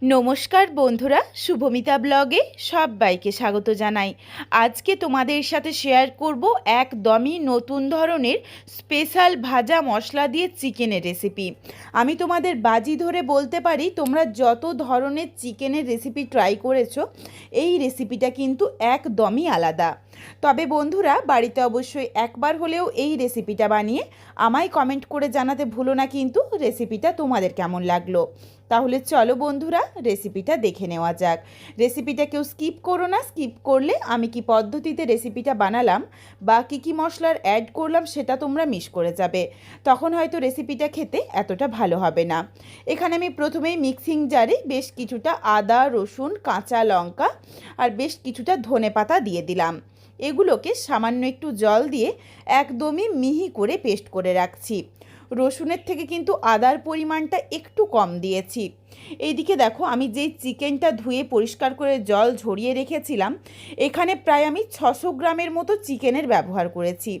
নমস্কার বন্ধুরা, শুভমিতা ব্লগে সবাইকে স্বাগত জানাই। আজকে তোমাদের সাথে শেয়ার করব একদমই নতুন ধরনের স্পেশাল ভাজা মশলা দিয়ে চিকেনের রেসিপি। আমি তোমাদের বাজি ধরে বলতে পারি, তোমরা যত ধরনের চিকেনের রেসিপি ট্রাই করেছো, এই রেসিপিটা কিন্তু একদমই আলাদা। তবে বন্ধুরা, বাড়িতে অবশ্যই একবার হলেও এই রেসিপিটা বানিয়ে আমায় কমেন্ট করে জানাতে ভুলো না কিন্তু রেসিপিটা তোমাদের কেমন লাগলো। তাহলে চলো বন্ধুরা, রেসিপিটা দেখে নেওয়া যাক। রেসিপিটা কেউ স্কিপ করো না। স্কিপ করলে আমি কি পদ্ধতিতে রেসিপিটা বানালাম বা কী মশলার অ্যাড করলাম সেটা তোমরা মিস করে যাবে, তখন হয়তো রেসিপিটা খেতে এতটা ভালো হবে না। এখানে আমি প্রথমেই মিক্সিং জারে বেশ কিছুটা আদা, রসুন, কাঁচা লঙ্কা আর বেশ কিছুটা ধনেপাতা দিয়ে দিলাম। এগুলোকে সামান্য একটু জল দিয়ে একদমই মিহি করে পেস্ট করে রাখছি। রসুনের থেকে কিন্তু আদার পরিমাণটা একটু কম দিয়েছি। এইদিকে দেখো, আমি যেই চিকেনটা ধুয়ে পরিষ্কার করে জল ঝরিয়ে রেখেছিলাম, এখানে প্রায় আমি 600 গ্রামের মতো চিকেনের ব্যবহার করেছি।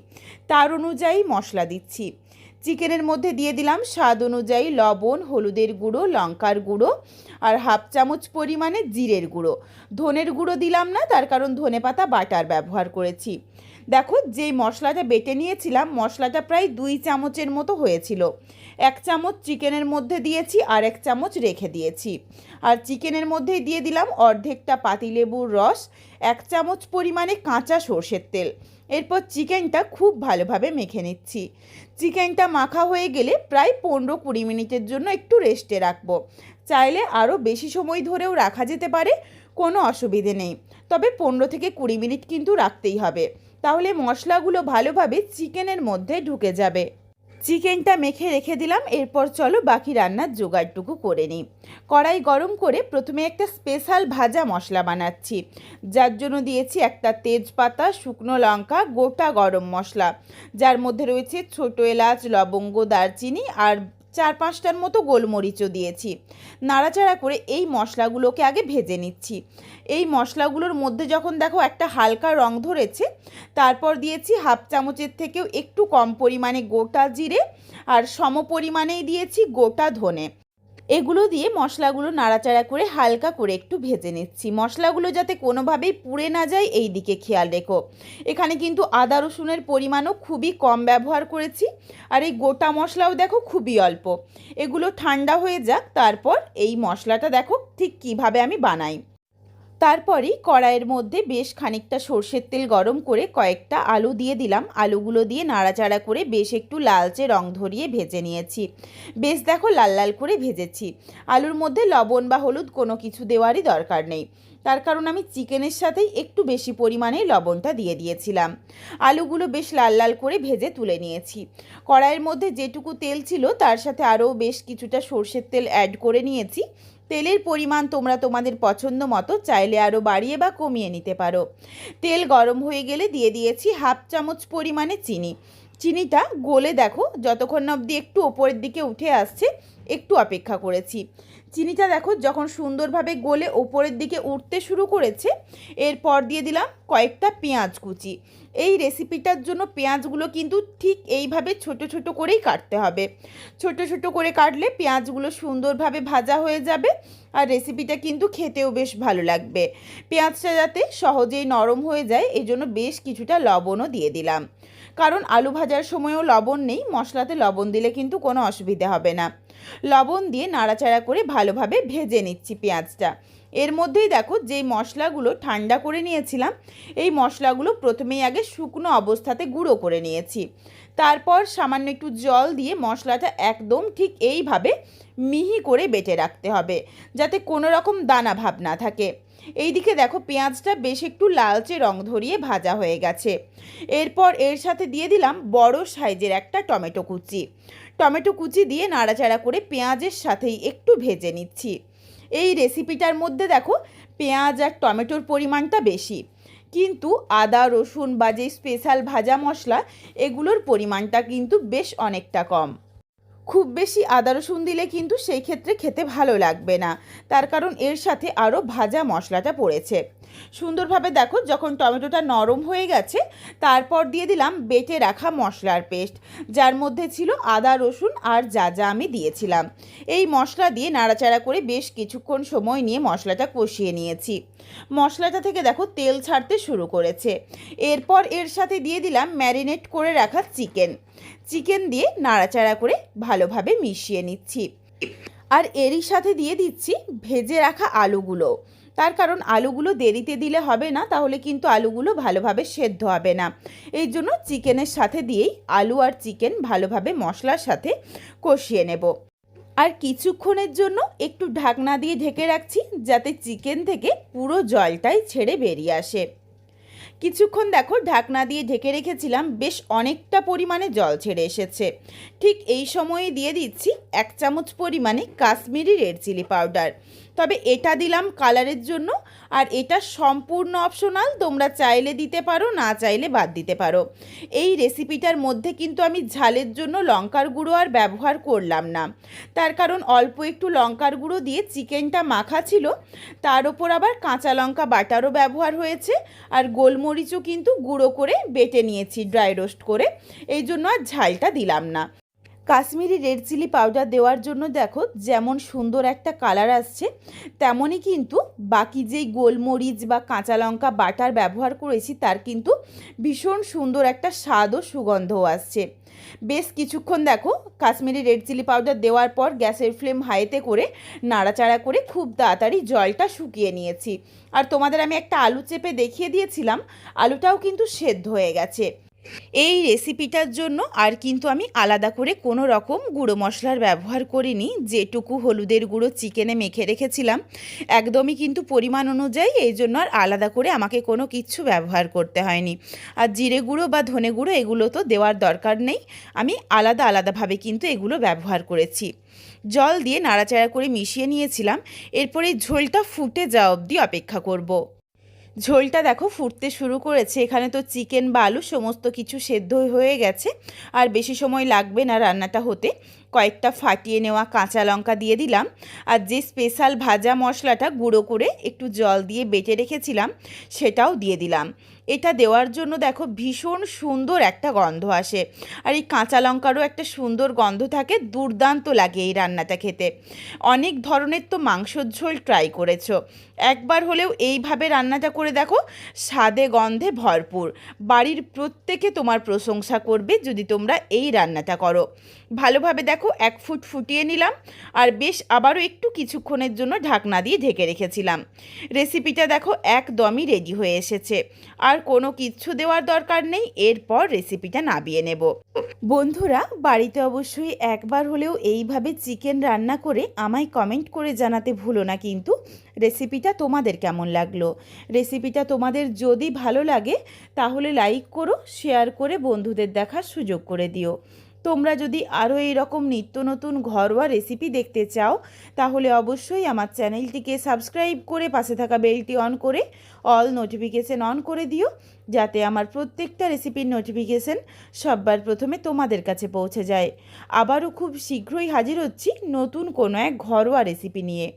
তার অনুযায়ী মশলা দিচ্ছি। চিকেনের মধ্যে দিয়ে দিলাম স্বাদ অনুযায়ী লবণ, হলুদের গুঁড়ো, লঙ্কার গুঁড়ো আর হাফ চামচ পরিমাণে জিরের গুঁড়ো। ধনের গুঁড়ো দিলাম না, তার কারণ ধনেপাতা বাটার ব্যবহার করেছি। দেখো, যেই মশলাটা বেটে নিয়েছিলাম, মশলাটা প্রায় 2 চামচের মতো হয়েছিল। 1 চামচ চিকেনের মধ্যে দিয়েছি আর 1 চামচ রেখে দিয়েছি। আর চিকেনের মধ্যেই দিয়ে দিলাম অর্ধেকটা পাতিলেবুর রস, 1 চামচ পরিমাণে কাঁচা সর্ষের তেল। এরপর চিকেনটা খুব ভালোভাবে মেখে নিচ্ছি। চিকেনটা মাখা হয়ে গেলে প্রায় 15-20 মিনিটের জন্য একটু রেস্টে রাখবো। চাইলে আরও বেশি সময় ধরেও রাখা যেতে পারে, কোনো অসুবিধে নেই। তবে 15 থেকে 20 মিনিট কিন্তু রাখতেই হবে, তাহলে মশলাগুলো ভালোভাবে চিকেনের মধ্যে ঢুকে যাবে। চিকেনটা মেখে রেখে দিলাম। এরপর চলো বাকি রান্নার জোগাড়টুকু করে নিই। কড়াই গরম করে প্রথমে একটা স্পেশাল ভাজা মশলা বানাচ্ছি, যার জন্য দিয়েছি একটা তেজপাতা, শুকনো লঙ্কা, গোটা গরম মশলা, যার মধ্যে রয়েছে ছোটো এলাচ, লবঙ্গ, দারচিনি আর 4-5টার মতো গোলমরিচও দিয়েছি। নাড়াচাড়া করে এই মশলাগুলোকে আগে ভেজে নিচ্ছি। এই মশলাগুলোর মধ্যে যখন দেখো একটা হালকা রং ধরেছে, তারপর দিয়েছি হাফ চামচের থেকেও একটু কম পরিমাণে গোটা জিরে আর সম পরিমাণেই দিয়েছি গোটা ধনে। এগুলো দিয়ে মশলাগুলো নাড়াচাড়া করে হালকা করে একটু ভেজে নিচ্ছি। মশলাগুলো যাতে কোনোভাবেই পুড়ে না যায় এই দিকে খেয়াল রেখো। এখানে কিন্তু আদা রসুনের পরিমাণও খুবই কম ব্যবহার করেছি, আর এই গোটা মশলাও দেখো খুবই অল্প। এগুলো ঠান্ডা হয়ে যাক, তারপর এই মশলাটা দেখো ঠিক কিভাবে আমি বানাই। তারপরেই কড়াইয়ের মধ্যে বেশ খানিকটা সর্ষের তেল গরম করে কয়েকটা আলু দিয়ে দিলাম। আলুগুলো দিয়ে নাড়াচাড়া করে বেশ একটু লালচে রং ধরিয়ে ভেজে নিয়েছি। বেশ দেখো লাল লাল করে ভেজেছি। আলুর মধ্যে লবণ বা হলুদ কোনো কিছু দেওয়ারই দরকার নেই, তার কারণ আমি চিকেনের সাথেই একটু বেশি পরিমাণে লবণটা দিয়ে দিয়েছিলাম। আলুগুলো বেশ লাল লাল করে ভেজে তুলে নিয়েছি। কড়াইয়ের মধ্যে যেটুকু তেল ছিল তার সাথে আরও বেশ কিছুটা সর্ষের তেল অ্যাড করে নিয়েছি। তেলের পরিমাণ তোমরা তোমাদের পছন্দ মতো চাইলে আরও বাড়িয়ে বা কমিয়ে নিতে পারো। তেল গরম হয়ে গেলে দিয়ে দিয়েছি হাফ চামচ পরিমাণে চিনি। চিনিটা গলে দেখো যতক্ষণ অবধি একটু ওপরের দিকে উঠে আসছে, একটু অপেক্ষা করেছি। চিনিটা দেখো যখন সুন্দরভাবে গলে ওপরের দিকে উঠতে শুরু করেছে, এরপর দিয়ে দিলাম কয়েকটা পেঁয়াজ কুচি। এই রেসিপিটার জন্য পেঁয়াজগুলো কিন্তু ঠিক এইভাবে ছোট ছোট করেই কাটতে হবে। ছোট ছোট করে কাটলে পেঁয়াজগুলো সুন্দরভাবে ভাজা হয়ে যাবে, আর রেসিপিটা কিন্তু খেতেও বেশ ভালো লাগবে। পেঁয়াজটা যাতে সহজেই নরম হয়ে যায়, এই জন্য বেশ কিছুটা লবণও দিয়ে দিলাম। কারণ আলু ভাজার সময়ও লবণ নেই, মশলাতে লবণ দিলে কিন্তু কোনো অসুবিধা হবে না। লবণ দিয়ে নাড়াচাড়া করে ভালোভাবে ভেজে নিচ্ছি পেঁয়াজটা। এর মধ্যেই দেখো যেই মশলাগুলো ঠান্ডা করে নিয়েছিলাম, এই মশলাগুলো প্রথমেই আগে শুকনো অবস্থাতে গুঁড়ো করে নিয়েছি। তারপর সামান্য একটু জল দিয়ে মশলাটা একদম ঠিক এইভাবে মিহি করে বেটে রাখতে হবে, যাতে কোনো রকম দানা ভাব না থাকে। এইদিকে দেখো পেঁয়াজটা বেশ একটু লালচে রং ধরিয়ে ভাজা হয়ে গেছে। এরপর এর সাথে দিয়ে দিলাম বড় সাইজের একটা টমেটো কুচি। টমেটো কুচি দিয়ে নাড়াচাড়া করে পেঁয়াজের সাথেই একটু ভেজে নিচ্ছি। এই রেসিপিটার মধ্যে দেখো পেঁয়াজ আর টমেটোর পরিমাণটা বেশি, কিন্তু আদা রসুন বা যে স্পেশাল ভাজা মশলা, এগুলোর পরিমাণটা কিন্তু বেশ অনেকটা কম। খুব বেশি আদা রসুন দিলে কিন্তু সেই ক্ষেত্রে খেতে ভালো লাগবে না, তার কারণ এর সাথে আরও ভাজা মশলাটা পড়েছে। সুন্দরভাবে দেখো যখন টমেটোটা নরম হয়ে গেছে, তারপর দিয়ে দিলাম বেটে রাখা মশলার পেস্ট, যার মধ্যে ছিল আদা রসুন আর যা যা আমি দিয়েছিলাম। এই মশলা দিয়ে নাড়াচাড়া করে বেশ কিছুক্ষণ সময় নিয়ে মশলাটা কষিয়ে নিয়েছি। মশলাটা থেকে দেখো তেল ছাড়তে শুরু করেছে। এরপর এর সাথে দিয়ে দিলাম ম্যারিনেট করে রাখা চিকেন দিয়ে নাড়াচাড়া করে ভালোভাবে মিশিয়ে নিচ্ছি। আর এরই সাথে দিয়ে দিচ্ছি ভেজে রাখা আলুগুলো, তার কারণ আলুগুলো দেরিতে দিলে হবে না, তাহলে কিন্তু আলুগুলো ভালোভাবে সেদ্ধ হবে না। এই জন্য চিকেনের সাথে দিয়েই আলু আর চিকেন ভালোভাবে মশলার সাথে কষিয়ে নেব। আর কিছুক্ষণের জন্য একটু ঢাকনা দিয়ে ঢেকে রাখছি, যাতে চিকেন থেকে পুরো জলটাই ছেড়ে বেরিয়ে আসে। কিছুক্ষণ দেখো ঢাকনা দিয়ে ঢেকে রেখেছিলাম, বেশ অনেকটা পরিমাণে জল ছেড়ে এসেছে। ঠিক এই সময়ে দিয়ে দিচ্ছি 1 চামচ পরিমাণে কাশ্মীরি রেড চিলি পাউডার। তবে এটা দিলাম কালারের জন্য, আর এটা সম্পূর্ণ অপশনাল, তোমরা চাইলে দিতে পারো, না চাইলে বাদ দিতে পারো। এই রেসিপিটার মধ্যে কিন্তু আমি ঝালের জন্য লঙ্কার গুঁড়ো আর ব্যবহার করলাম না, তার কারণ অল্প একটু লঙ্কার গুঁড়ো দিয়ে চিকেনটা মাখা ছিল, তার ওপর আবার কাঁচা লঙ্কা বাটারও ব্যবহার হয়েছে, আর গোলমরিচও কিন্তু গুঁড়ো করে বেটে নিয়েছি ড্রাই রোস্ট করে, এই জন্য আর ঝালটা দিলাম না। কাশ্মীরি রেড চিলি পাউডার দেওয়ার জন্য দেখো যেমন সুন্দর একটা কালার আসছে, তেমনই কিন্তু বাকি যেই গোলমরিচ বা কাঁচা লঙ্কা বাটার ব্যবহার করেছি তার কিন্তু ভীষণ সুন্দর একটা স্বাদ ও সুগন্ধও আসছে। বেশ কিছুক্ষণ দেখো কাশ্মীরি রেড চিলি পাউডার দেওয়ার পর গ্যাসের ফ্লেম হাইতে করে নাড়াচাড়া করে খুব তাড়াতাড়ি জলটা শুকিয়ে নিয়েছি। আর তোমাদের আমি একটা আলু চেপে দেখিয়ে দিয়েছিলাম, আলুটাও কিন্তু সেদ্ধ হয়ে গেছে। এই রেসিপিটার জন্য আর কিন্তু আমি আলাদা করে কোনো রকম গুঁড়ো মশলার ব্যবহার করিনি। যেটুকু হলুদের গুঁড়ো চিকেনে মেখে রেখেছিলাম একদমই কিন্তু পরিমাণ অনুযায়ী, এই জন্য আর আলাদা করে আমাকে কোনো কিছু ব্যবহার করতে হয়নি। আর জিরে গুঁড়ো বা ধনে গুঁড়ো এগুলো তো দেওয়ার দরকার নেই, আমি আলাদাভাবে কিন্তু এগুলো ব্যবহার করেছি। জল দিয়ে নাড়াচাড়া করে মিশিয়ে নিয়েছিলাম। এরপরে ঝোলটা ফুটে যাওয়া অবধি অপেক্ষা করব। ঝোলটা দেখো ফুটতে শুরু করেছে, এখানে তো চিকেন বা আলু সমস্ত কিছু সেদ্ধ হয়ে গেছে, আর বেশি সময় লাগবে না রান্নাটা হতে। কয়েকটা ফাটিয়ে নেওয়া কাঁচা লঙ্কা দিয়ে দিলাম, আর যে স্পেশাল ভাজা মশলাটা গুঁড়ো করে একটু জল দিয়ে বেটে রেখেছিলাম সেটাও দিয়ে দিলাম। এটা দেওয়ার জন্য দেখো ভীষণ সুন্দর একটা গন্ধ আসে, আর এই কাঁচা লঙ্কারও একটা সুন্দর গন্ধ থাকে, দুর্দান্ত লাগে এই রান্নাটা খেতে। অনেক ধরনের তো মাংসর ঝোল ট্রাই করেছো, একবার হলেও এইভাবে রান্নাটা করে দেখো, স্বাদে গন্ধে ভরপুর। বাড়ির প্রত্যেকে তোমার প্রশংসা করবে যদি তোমরা এই রান্নাটা করো। ভালোভাবে দেখো 1 ফুট ফুটিয়ে নিলাম, আর বেশ আবারও একটু কিছুক্ষণের জন্য ঢাকনা দিয়ে ঢেকে রেখেছিলাম। রেসিপিটা দেখো একদমই রেডি হয়ে এসেছে, আর কোনো কিচ্ছু দেওয়ার দরকার নেই। এরপর রেসিপিটা নামিয়ে নেব। বন্ধুরা বাড়িতে অবশ্যই একবার হলেও এইভাবে চিকেন রান্না করে আমায় কমেন্ট করে জানাতে ভুলো না কিন্তু রেসিপিটা তোমাদের কেমন লাগলো। রেসিপিটা তোমাদের যদি ভালো লাগে তাহলে লাইক করো, শেয়ার করে বন্ধুদের দেখার সুযোগ করে দিও। তোমরা যদি আরও এইরকম নিত্য নতুন ঘরোয়া রেসিপি দেখতে চাও তাহলে অবশ্যই আমার চ্যানেলটিকে সাবস্ক্রাইব করে পাশে থাকা বেলটি অন করে অল নোটিফিকেশন অন করে দিও, যাতে আমার প্রত্যেকটা রেসিপির নোটিফিকেশন সবার প্রথমে তোমাদের কাছে পৌঁছে যায়। আবারও খুব শীঘ্রই হাজির হচ্ছি নতুন কোনো এক ঘরোয়া রেসিপি নিয়ে।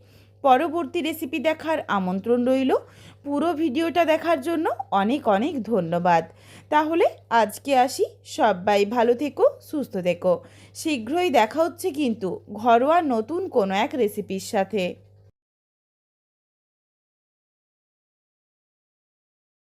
পরবর্তী রেসিপি দেখার আমন্ত্রণ রইল। পুরো ভিডিওটা দেখার জন্য অনেক অনেক ধন্যবাদ। তাহলে আজকে আসি, সবাই ভালো থেকো, সুস্থ থেকো। শীঘ্রই দেখা হচ্ছে কিন্তু ঘরোয়া নতুন কোনো এক রেসিপির সাথে।